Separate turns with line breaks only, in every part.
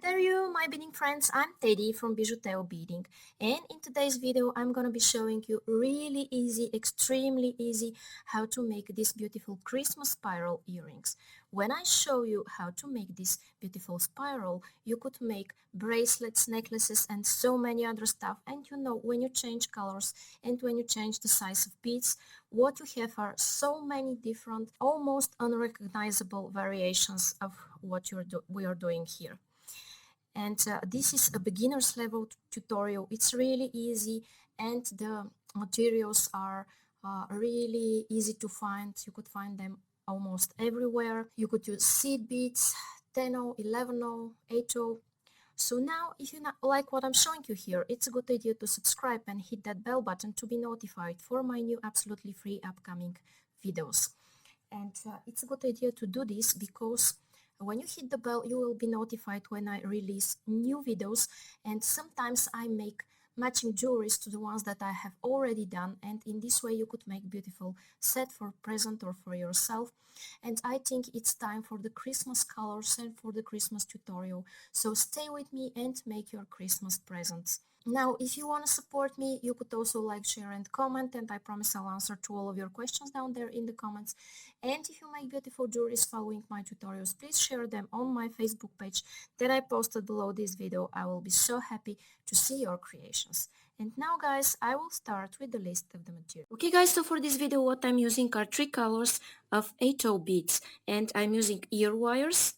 there you, my beading friends. I'm Teddy from BijuTeo Beading, and in today's video I'm gonna be showing you really easy, extremely easy, how to make these beautiful Christmas spiral earrings. When I show you how to make this beautiful spiral, you could make bracelets, necklaces, and so many other stuff. And you know, when you change colors and when you change the size of beads, what you have are so many different, almost unrecognizable variations of what we are doing here. And this is a beginner's level tutorial. It's really easy, and the materials are really easy to find. You could find them almost everywhere. You could use seed beads, 10-0, 11-0, 8-0. So now, if you like what I'm showing you here, it's a good idea to subscribe and hit that bell button to be notified for my new absolutely free upcoming videos. And it's a good idea to do this because when you hit the bell, you will be notified when I release new videos, and sometimes I make matching jewelries to the ones that I have already done, and in this way you could make beautiful set for present or for yourself. And I think it's time for the Christmas colors and for the Christmas tutorial, so stay with me and make your Christmas presents. Now, if you want to support me, you could also like, share and comment, and I promise I'll answer to all of your questions down there in the comments. And if you make beautiful jewelries following my tutorials, please share them on my Facebook page that I posted below this video. I will be so happy to see your creations. And now guys, I will start with the list of the material. Okay guys, so for this video what I'm using are 3 colors of 8-0 beads, and I'm using ear wires,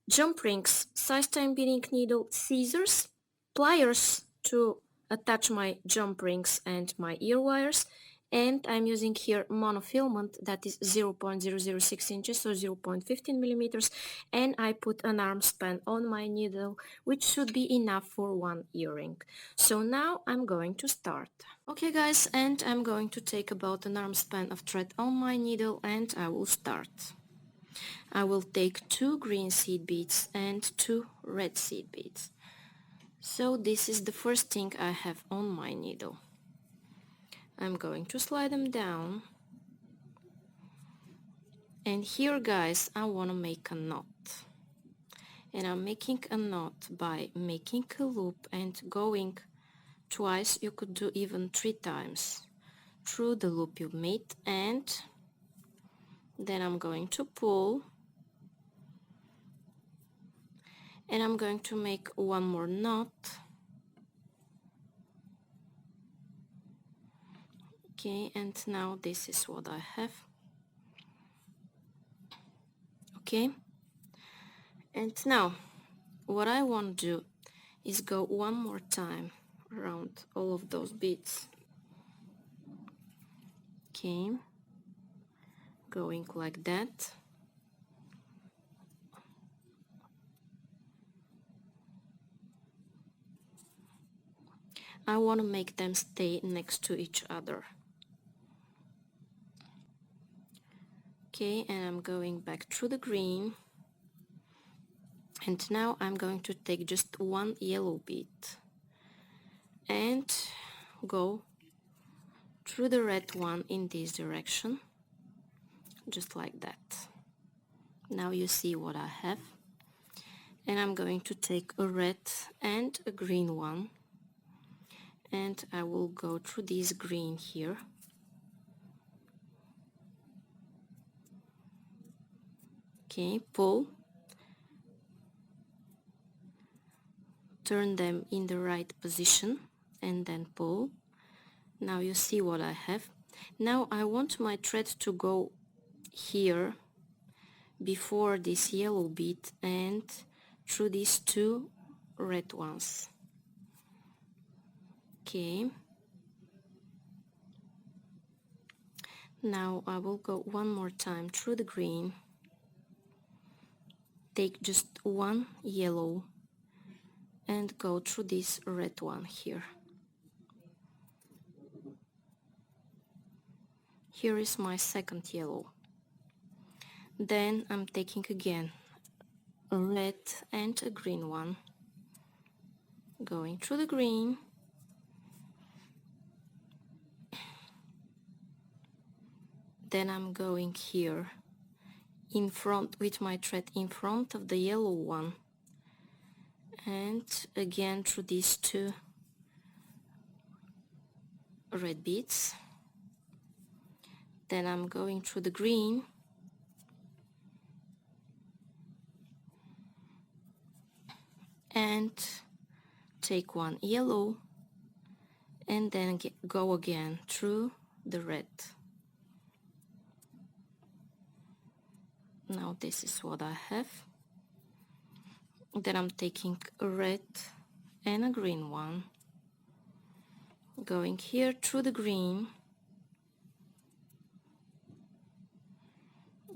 jump rings, size time beading needle, scissors, pliers to attach my jump rings and my ear wires, and I'm using here monofilament that is 0.006 inches, so 0.15 millimeters, and I put an arm span on my needle, which should be enough for one earring. So now I'm going to start. Okay guys, and I'm going to take about an arm span of thread on my needle, and I will start. I will take 2 green seed beads and 2 red seed beads. So this is the first thing I have on my needle. I'm going to slide them down, and here guys I want to make a knot, and I'm making a knot by making a loop and going twice, you could do even 3 times through the loop you made, and then I'm going to pull, and I'm going to make one more knot. Okay, and now this is what I have. Okay, and now what I want to do is go one more time around all of those beads. Okay, going like that. I want to make them stay next to each other. Okay, and I'm going back through the green, and now I'm going to take just one yellow bead and go through the red one in this direction, just like that. Now you see what I have, and I'm going to take a red and a green one, and I will go through this green here. Okay, pull, turn them in the right position, and then pull. Now you see what I have. Now I want my thread to go here before this yellow bead and through these 2 red ones. Okay, now I will go one more time through the green, take just one yellow and go through this red one here. Here is my second yellow. Then I'm taking again a red and a green one, going through the green, then I'm going here in front with my thread in front of the yellow one and again through these two red beads. Then I'm going through the green and take one yellow and then go again through the red. Now this is what I have. Then I'm taking a red and a green one, going here through the green,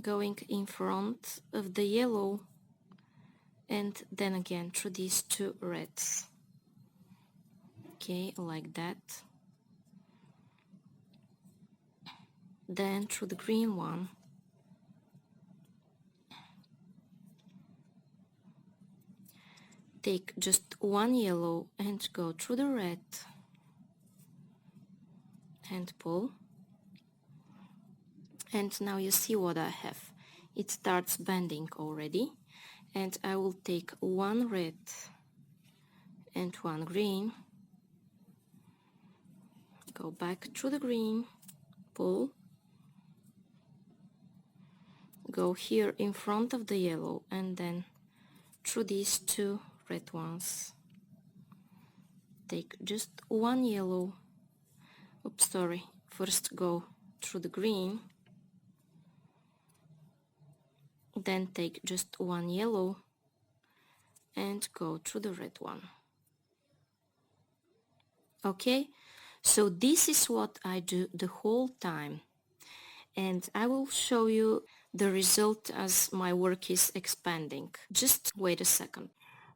going in front of the yellow, and then again through these two reds. Okay, like that. Then through the green one, take just one yellow and go through the red and pull. And now you see what I have. It starts bending already, and I will take one red and one green, go back through the green, pull, go here in front of the yellow, and then through these two red ones, take just one yellow, oops, sorry, first go through the green, then take just one yellow and go through the red one. Okay, so this is what I do the whole time, and I will show you the result as my work is expanding. Just wait a second.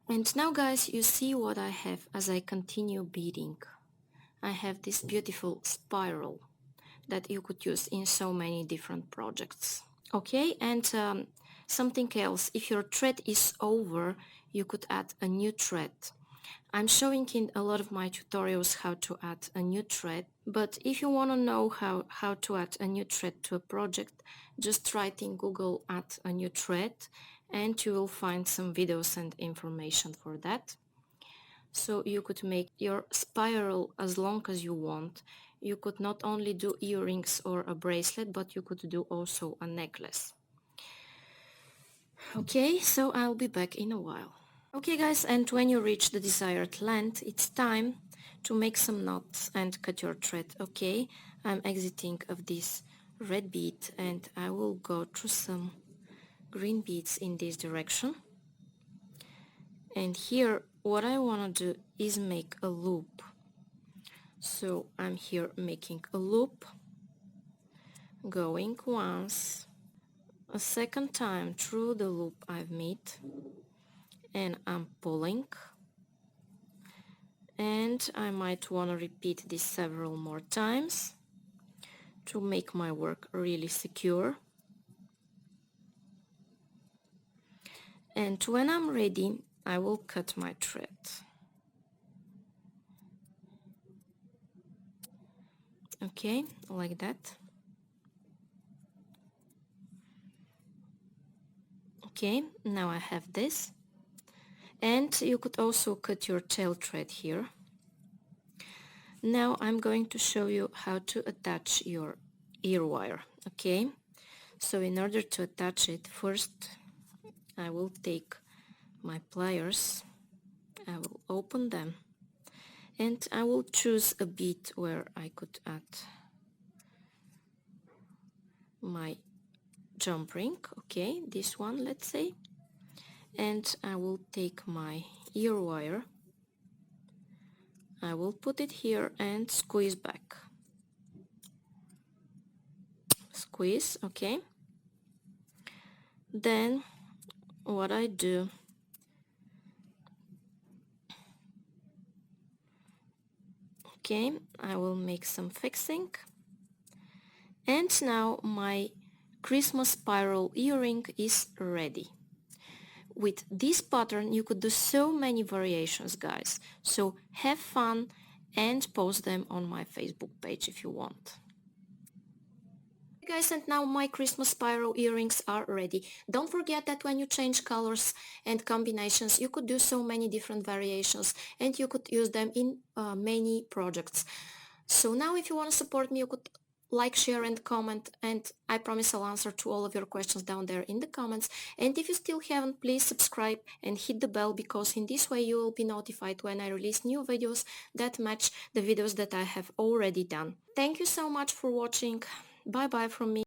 And now guys, you see what I have as I continue beading. I have this beautiful spiral that you could use in so many different projects. Okay, and something else, if your thread is over, you could add a new thread. I'm showing in a lot of my tutorials how to add a new thread, but if you want to know how to add a new thread to a project, just write in Google add a new thread and you will find some videos and information for that. So you could make your spiral as long as you want. You could not only do earrings or a bracelet, but you could do also a necklace. Okay, so I'll be back in a while. Okay guys, and when you reach the desired length, it's time to make some knots and cut your thread. Okay, I'm exiting of this red bead and I will go through some green beads in this direction. And here what I want to do is make a loop. So I'm here making a loop, going once, a second time through the loop I've made, and I'm pulling, and I might want to repeat this several more times to make my work really secure. And when I'm ready, I will cut my thread. Okay, like that. Okay, now I have this. And you could also cut your tail thread here. Now I'm going to show you how to attach your ear wire. Okay, so in order to attach it, first I will take my pliers, I will open them, and I will choose a bead where I could add my jump ring. Okay, this one, let's say, and I will take my ear wire, I will put it here and squeeze back. Squeeze, okay. Then what I do, okay, I will make some fixing, and now my Christmas spiral earring is ready. With this pattern you could do so many variations, guys, so have fun and post them on my Facebook page if you want. Guys, and now my Christmas spiral earrings are ready. Don't forget that when you change colors and combinations, you could do so many different variations and you could use them in many projects. So now if you want to support me, you could like, share and comment, and I promise I'll answer to all of your questions down there in the comments. And if you still haven't, please subscribe and hit the bell, because in this way you will be notified when I release new videos that match the videos that I have already done. Thank you so much for watching. Bye bye from me.